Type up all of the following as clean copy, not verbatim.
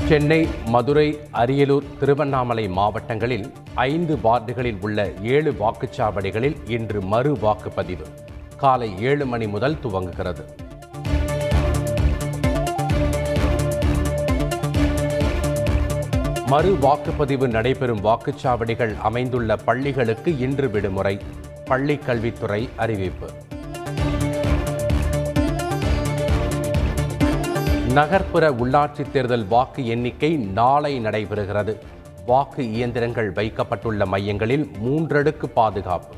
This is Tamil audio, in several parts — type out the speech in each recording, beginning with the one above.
சென்னை, மதுரை, அரியலூர், திருவண்ணாமலை மாவட்டங்களில் 5 வார்டுகளில் உள்ள 7 வாக்குச்சாவடிகளில் இன்று மறு வாக்குப்பதிவு காலை 7 மணி முதல் துவங்குகிறது. மறு வாக்குப்பதிவு நடைபெறும் வாக்குச்சாவடிகள் அமைந்துள்ள பள்ளிகளுக்கு இன்று விடுமுறை. பள்ளிக் கல்வித்துறை அறிவிப்பு. நகர்ப்புற உள்ளாட்சித் தேர்தல் வாக்கு எண்ணிக்கை நாளை நடைபெறுகிறது. வாக்கு இயந்திரங்கள் வைக்கப்பட்டுள்ள மையங்களில் 3 அடுக்கு பாதுகாப்பு.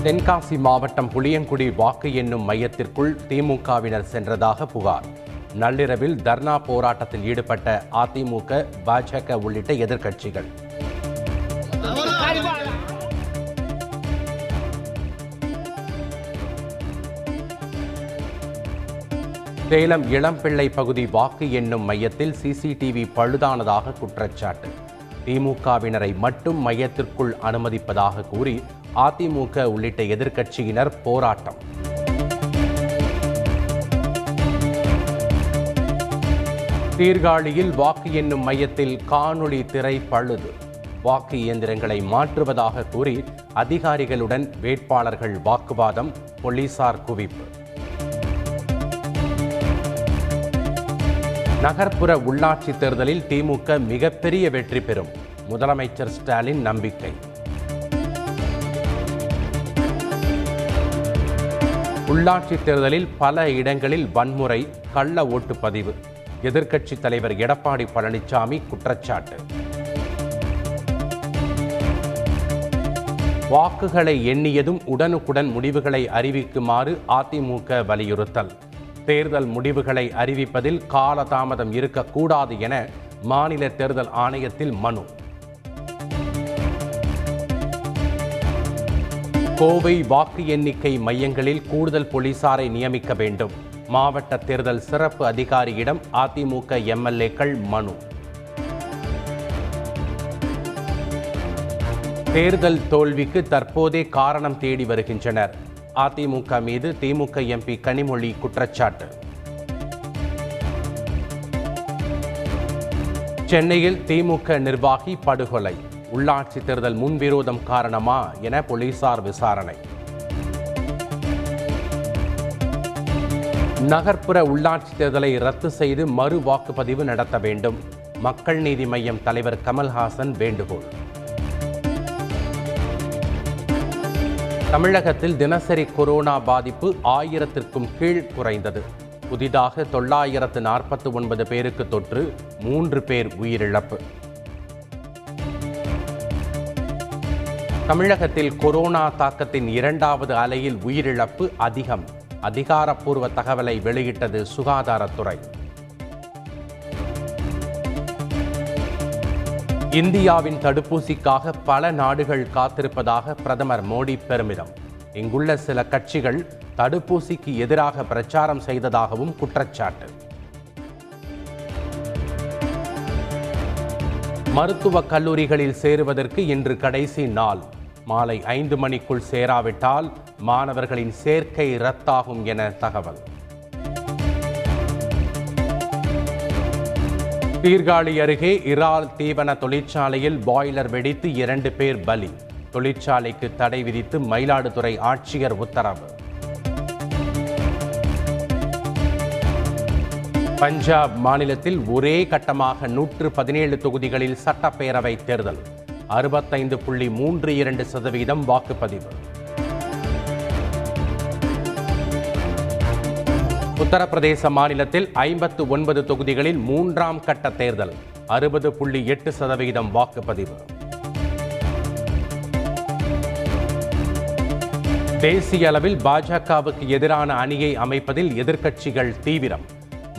தென்காசி மாவட்டம் புளியங்குடி வாக்கு எண்ணும் மையத்திற்குள் திமுகவினர் சென்றதாக புகார். நள்ளிரவில் தர்ணா போராட்டத்தில் ஈடுபட்ட அதிமுக, பாஜக உள்ளிட்ட எதிர்க்கட்சிகள். சேலம் இளம்பிள்ளை பகுதி வாக்கு எண்ணும் மையத்தில் சிசிடிவி பழுதானதாக குற்றச்சாட்டு. திமுகவினரை மட்டும் மையத்திற்குள் அனுமதிப்பதாக கூறி அதிமுக உள்ளிட்ட எதிர்க்கட்சியினர் போராட்டம். சீர்காழியில் வாக்கு எண்ணும் மையத்தில் காணொளி திரை பழுது. வாக்கு இயந்திரங்களை மாற்றுவதாக கூறி அதிகாரிகளுடன் வேட்பாளர்கள் வாக்குவாதம், போலீசார் குவிப்பு. நகர்ப்புற உள்ளாட்சி தேர்தலில் திமுக மிகப்பெரிய வெற்றி பெறும். முதலமைச்சர் ஸ்டாலின் நம்பிக்கை. உள்ளாட்சி தேர்தலில் பல இடங்களில் வன்முறை, கள்ள ஓட்டுப்பதிவு. எதிர்க்கட்சித் தலைவர் எடப்பாடி பழனிசாமி குற்றச்சாட்டு. வாக்குகளை எண்ணியதும் உடனுக்குடன் முடிவுகளை அறிவிக்குமாறு அதிமுக வலியுறுத்தல். தேர்தல் முடிவுகளை அறிவிப்பதில் காலதாமதம் இருக்கக்கூடாது என மாநில தேர்தல் ஆணையத்தில் மனு. கோவை வாக்கு எண்ணிக்கை மையங்களில் கூடுதல் போலீசாரை நியமிக்க வேண்டும். மாவட்ட தேர்தல் சிறப்பு அதிகாரியிடம் அதிமுக எம்எல்ஏக்கள் மனு. தேர்தல் தோல்விக்கு தற்போதே காரணம் தேடி வருகின்றனர். அதிமுக மீது திமுக எம்பி கனிமொழி குற்றச்சாட்டு. சென்னையில் திமுக நிர்வாகி படுகொலை. உள்ளாட்சி தேர்தல் முன்விரோதம் காரணமா என போலீசார் விசாரணை. நகர்ப்புற உள்ளாட்சி தேர்தலை ரத்து செய்து மறு வாக்குப்பதிவு நடத்த வேண்டும். மக்கள் நீதி மய்யம் தலைவர் கமல்ஹாசன் வேண்டுகோள். தமிழகத்தில் தினசரி கொரோனா பாதிப்பு 1000க்கும் கீழ் குறைந்தது. புதிதாக 949 பேருக்கு தொற்று, 3 பேர் உயிரிழப்பு. தமிழகத்தில் கொரோனா தாக்கத்தின் 2வது அலையில் உயிரிழப்பு அதிகம். அதிகாரப்பூர்வ தகவலை வெளியிட்டது சுகாதாரத்துறை. இந்தியாவின் தடுப்பூசிக்காக பல நாடுகள் காத்திருப்பதாக பிரதமர் மோடி பெருமிதம். இங்குள்ள சில கட்சிகள் தடுப்பூசிக்கு எதிராக பிரச்சாரம் செய்ததாகவும் குற்றச்சாட்டு. மருத்துவக் கல்லூரிகளில் சேருவதற்கு இன்று கடைசி நாள். மாலை 5 மணிக்குள் சேராவிட்டால் மாணவர்களின் சேர்க்கை ரத்தாகும் என தகவல். சீர்காழி அருகே இறால் தீவன தொழிற்சாலையில் பாய்லர் வெடித்து 2 பேர் பலி. தொழிற்சாலைக்கு தடை விதித்து மயிலாடுதுறை ஆட்சியர் உத்தரவு. பஞ்சாப் மாநிலத்தில் ஒரே கட்டமாக 117 தொகுதிகளில் சட்டப்பேரவை தேர்தல். 65.32% வாக்குப்பதிவு. உத்தரப்பிரதேச மாநிலத்தில் 59 தொகுதிகளில் 3ஆம் கட்ட தேர்தல். 60.8% வாக்குப்பதிவு. தேசிய அளவில் பாஜகவுக்கு எதிரான அணியை அமைப்பதில் எதிர்க்கட்சிகள் தீவிரம்.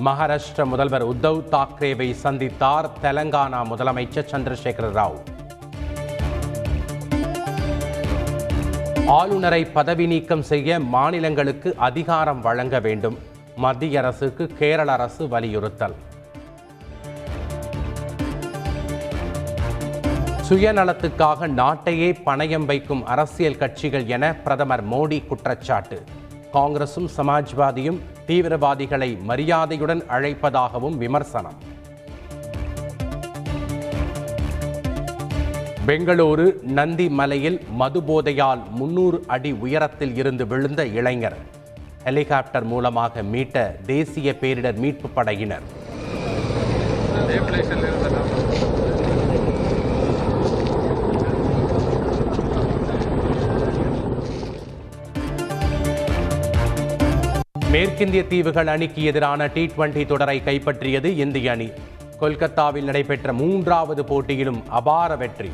மகாராஷ்டிர முதல்வர் உத்தவ் தாக்கரேவை சந்தித்தார் தெலங்கானா முதலமைச்சர் சந்திரசேகர ராவ். ஆளுநரை பதவி நீக்கம் செய்ய மாநிலங்களுக்கு அதிகாரம் வழங்க வேண்டும். மத்திய அரசுக்கு கேரள அரசு வலியுறுத்தல். சுயநலத்துக்காக நாட்டையே பணயம் வைக்கும் அரசியல் கட்சிகள் என பிரதமர் மோடி குற்றச்சாட்டு. காங்கிரசும் சமாஜ்வாதியும் தீவிரவாதிகளை மரியாதையுடன் அழைப்பதாகவும் விமர்சனம். பெங்களூரு நந்தி மலையில் மதுபோதையால் 300 அடி உயரத்தில் இருந்து விழுந்த இளைஞர் ஹெலிகாப்டர் மூலமாக மீட்ட தேசிய பேரிடர் மீட்பு படையினர். மேற்கிந்திய தீவுகள் அணிக்கு எதிரான T20 தொடரை கைப்பற்றியது இந்திய அணி. கொல்கத்தாவில் நடைபெற்ற 3வது போட்டியிலும் அபார வெற்றி.